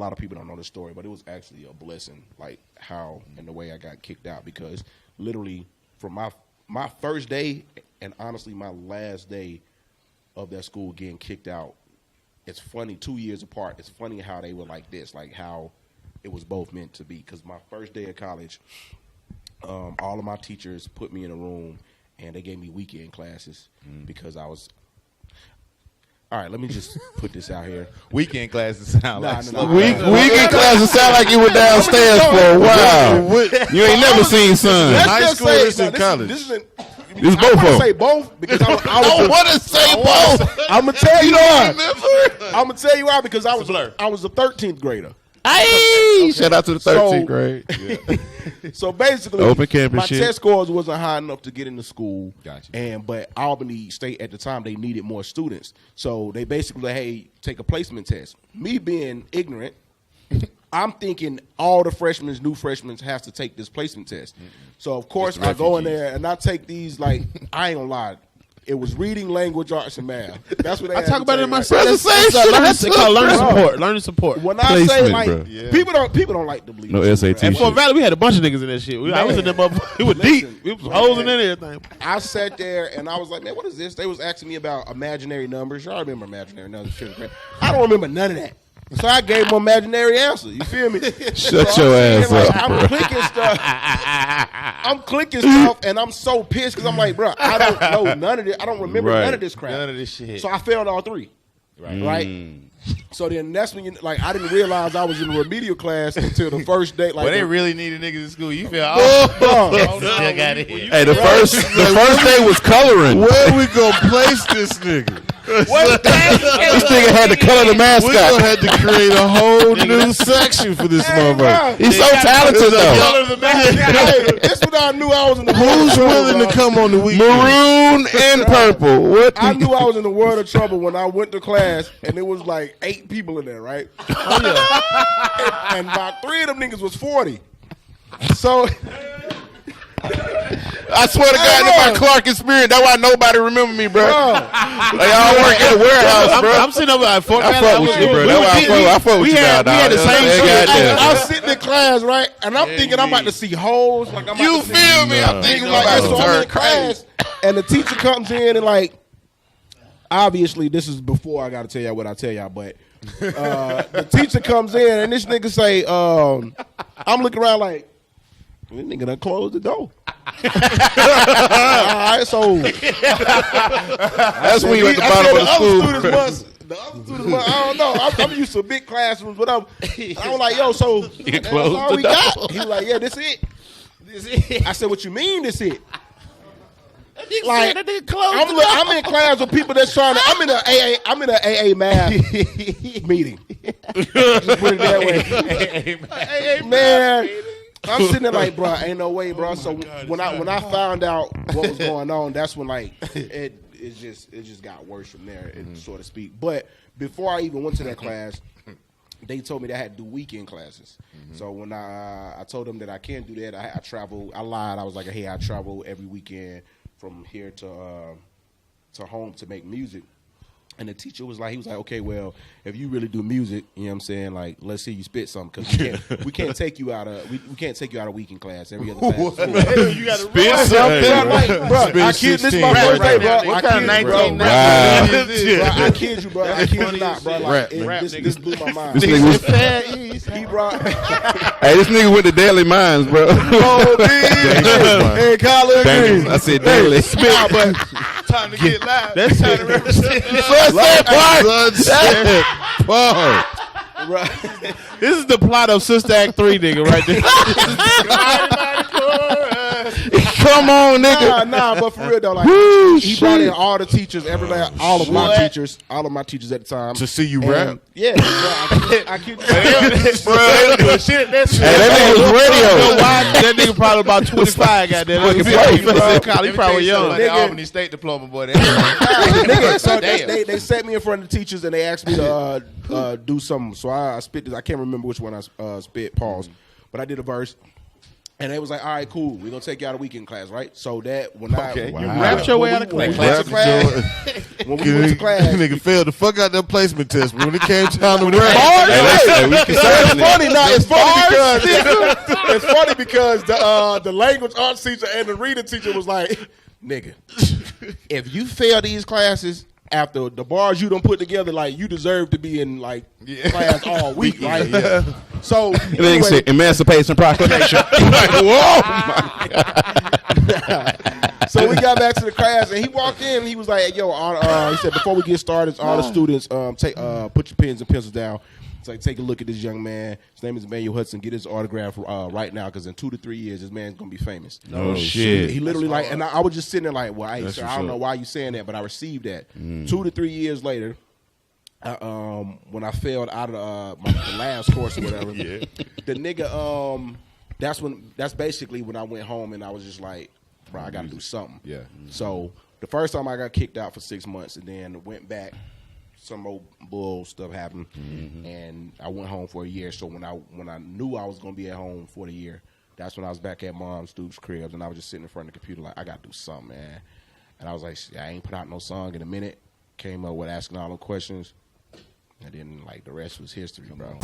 lot of people don't know the story, but it was actually a blessing, like how and the way I got kicked out, because literally from my first day and honestly my last day of that school getting kicked out, it's funny, 2 years apart, it's funny how they were like this, like how it was both meant to be. Because my first day of college, all of my teachers put me in a room and they gave me weekend classes because I was... All right, let me just put this out here. Weekend classes sound Weekend classes sound like you were downstairs for a while. You ain't never seen sun. High school or college? This is both of them. Say both because I don't want to say both. I'm gonna tell you why. I'm gonna tell you why, because I was a 13th grader. Hey, shout out to the 13th grade. Yeah. So basically, open campus my shit. test scores wasn't high enough to get into school. Gotcha. But Albany State at the time, they needed more students. So they basically, hey, take a placement test. Me being ignorant, I'm thinking all the new freshmen has to take this placement test. So of course I go in there and I take these, like, I ain't gonna lie. It was reading, language, arts, and math. That's what they I talk about it in my Learning support. When I say, like, people don't like to believe. No SAT. And for Valley, we had a bunch of niggas in that shit. I was in them up. It was deep. It was holes in everything. I sat there and I was like, man, what is this? They was asking me about imaginary numbers. Y'all remember imaginary numbers? I don't remember none of that. So I gave them an imaginary answer. You feel me? Shut your ass up. I'm clicking stuff, and I'm so pissed because I'm like, bro, I don't know none of this. I don't remember none of this crap. None of this shit. So I failed all three. Right? So then that's when I didn't realize I was in a remedial class until the first day. Like, they really needed niggas in school. You feel Hey, the first day was coloring. Where we gonna place this nigga? This nigga had to color the mascot. We gonna have to create a whole new section for this motherfucker. He's so talented though. This when I knew I was in the Who's willing to come on the weekend? Maroon and purple. What? I knew I was in the world of trouble when I went to class, and it was like 8 people in there, right? and about 3 of them niggas was 40. So I swear to God, in my Clark experience, that's why nobody remember me, bro. Like, I work at a warehouse, bro. I'm sitting over at Fort I fuck with you, bro. That's why I fuck with you now, dog. We had the same shit. I was sitting in class, right? And I'm thinking I'm about to see holes. Like, You feel me? I'm thinking like so I'm in class, and the teacher comes in and, like, obviously this is before I got to tell y'all what I tell y'all, but the teacher comes in and this nigga say, I'm looking around like, this nigga done closed the door. All right, so that's when you at the bottom of the school. The other students must, I don't know. I'm used to big classrooms, whatever. I was like, yo, so that's all we got? He was like, yeah, this it. I said, what you mean this it? Like, I'm in class with people that's trying to. I'm in an AA math meeting. Just put it that way. Man, I'm sitting there like, bro, ain't no way, bro. So when I found out what was going on, that's when like it just got worse from there, so to speak. But before I even went to that class, they told me that I had to do weekend classes. So when I told them that I can't do that, I travel. I lied. I was like, hey, I travel every weekend from here to home to make music. And the teacher was like, okay, well, if you really do music, you know what I'm saying, like, let's see you spit something, because we can't take you out of weekend class every other class. You got to spit something, bro. I kid, this is my first day, bro. What kind of 19? I kid you, bro. I kid you not, bro. Like, this blew my mind. This nigga was, he brought. hey, this nigga went to Daily Minds, bro. Hey, Colin. I said Daily. Spit, but time to get live. That's time to represent. This is the plot of Sister Act 3, nigga, right there. Come on, nigga. Nah, but for real though, like he brought in all the teachers, everybody, all of my teachers at the time to see you rap. Yeah, I kid you. Bro, shit, that nigga was radio. That nigga probably about 25. Goddamn, he probably young. Like Albany State diploma, boy. Nigga, so they set me in front of the teachers and they asked me to do something. So I spit this. I can't remember which one I spit. Pause. But I did a verse. And they was like, all right, cool. We're going to take you out of weekend class, right? So that when You rapped your way out of class. When we went to class. Nigga failed the fuck out that placement test. But when it came time to It's funny because the language arts teacher and the reading teacher was like, nigga, if you fail these classes after the bars you done put together, like you deserve to be in like class all week, right? Yeah. So anyway, say Emancipation Proclamation. Whoa! My God. So we got back to the class, and he walked in, and he was like, hey, "Yo," he said, "Before we get started, all the students, put your pens and pencils down. It's like, take a look at this young man. His name is Hudson. Get his autograph right now, because in 2 to 3 years, this man's gonna be famous." Oh shit! He literally like, and I was just sitting there like, "Well, hey, sir, I don't know why you saying that, but I received that." 2 to 3 years later. When I failed out of the last course or whatever, the nigga, that's basically when I went home and I was just like, bro, I got to do something. Yeah. So the first time I got kicked out for 6 months and then went back, some old bull stuff happened, and I went home for a year. So when I knew I was gonna be at home for the year, that's when I was back at Mom's Duke's cribs, and I was just sitting in front of the computer like, I got to do something, man. And I was like, I ain't put out no song in a minute. Came up with asking all them questions. And then, like, the rest was history, bro.